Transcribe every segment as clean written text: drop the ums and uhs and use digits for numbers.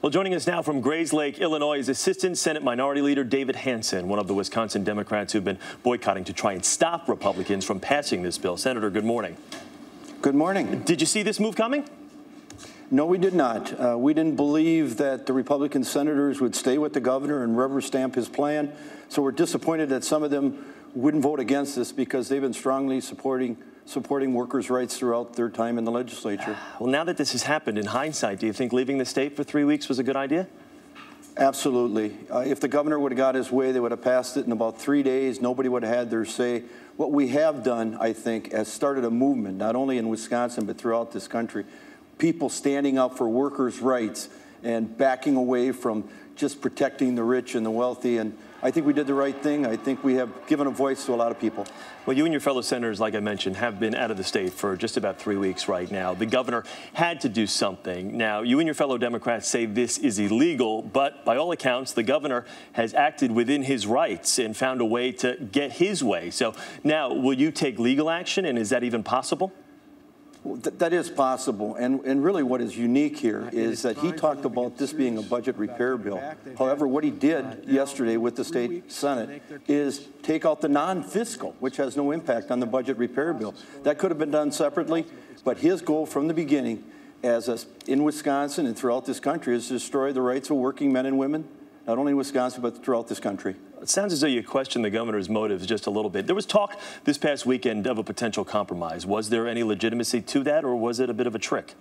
Well, joining us now from Grayslake, Illinois, is Assistant Senate Minority Leader David Hansen, one of the Wisconsin Democrats who've been boycotting to try and stop Republicans from passing this bill. Senator, good morning. Good morning. Did you see this move coming? No, we did not. We didn't believe that the Republican senators would stay with the governor and rubber stamp his plan. So we're disappointed that some of them wouldn't vote against this because they've been strongly supporting workers' rights throughout their time in the legislature. Well, now that this has happened, in hindsight, do you think leaving the state for 3 weeks was a good idea? Absolutely. If the governor would have got his way, they would have passed it in about 3 days. Nobody would have had their say. What we have done, I think, has started a movement, not only in Wisconsin, but throughout this country. People standing up for workers' rights and backing away from just protecting the rich and the wealthy. And I think we did the right thing. I think we have given a voice to a lot of people. Well, you and your fellow senators, like I mentioned, have been out of the state for just about 3 weeks right now. The governor had to do something. Now, you and your fellow Democrats say this is illegal, but by all accounts, the governor has acted within his rights and found a way to get his way. So now, will you take legal action, and is that even possible? Well, that is possible, and really what is unique here is that he talked about this being a budget repair bill. However, what he did yesterday with the state Senate is take out the non-fiscal, which has no impact on the budget repair bill. That could have been done separately, but his goal from the beginning, in Wisconsin and throughout this country, is to destroy the rights of working men and women, not only in Wisconsin, but throughout this country. It sounds as though you question the governor's motives just a little bit. There was talk this past weekend of a potential compromise. Was there any legitimacy to that, or was it a bit of a trick?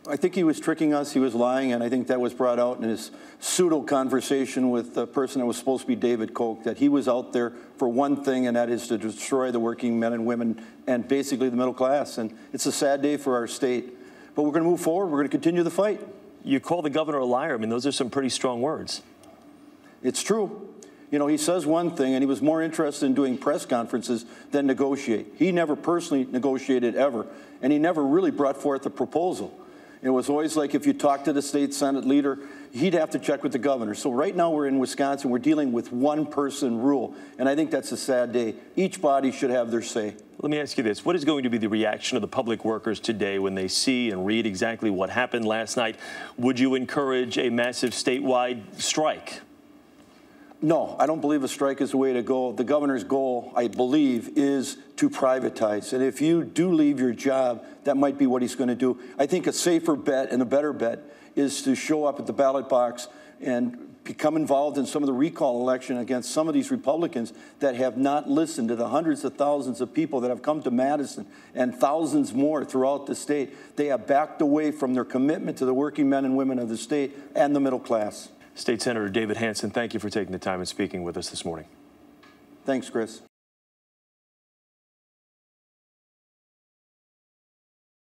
I think he was tricking us. He was lying, and I think that was brought out in his pseudo conversation with the person that was supposed to be David Koch, that he was out there for one thing, and that is to destroy the working men and women and basically the middle class. And it's a sad day for our state. But we're going to move forward. We're going to continue the fight. You call the governor a liar. I mean, those are some pretty strong words. It's true. You know, he says one thing, and he was more interested in doing press conferences than negotiate. He never personally negotiated ever, and he never really brought forth a proposal. It was always like if you talk to the state Senate leader, he'd have to check with the governor. So right now we're in Wisconsin, we're dealing with one-person rule, and I think that's a sad day. Each body should have their say. Let me ask you this. What is going to be the reaction of the public workers today when they see and read exactly what happened last night? Would you encourage a massive statewide strike? No, I don't believe a strike is the way to go. The governor's goal, I believe, is to privatize. And if you do leave your job, that might be what he's going to do. I think a safer bet and a better bet is to show up at the ballot box and become involved in some of the recall election against some of these Republicans that have not listened to the hundreds of thousands of people that have come to Madison and thousands more throughout the state. They have backed away from their commitment to the working men and women of the state and the middle class. State Senator David Hansen, thank you for taking the time and speaking with us this morning. Thanks, Chris.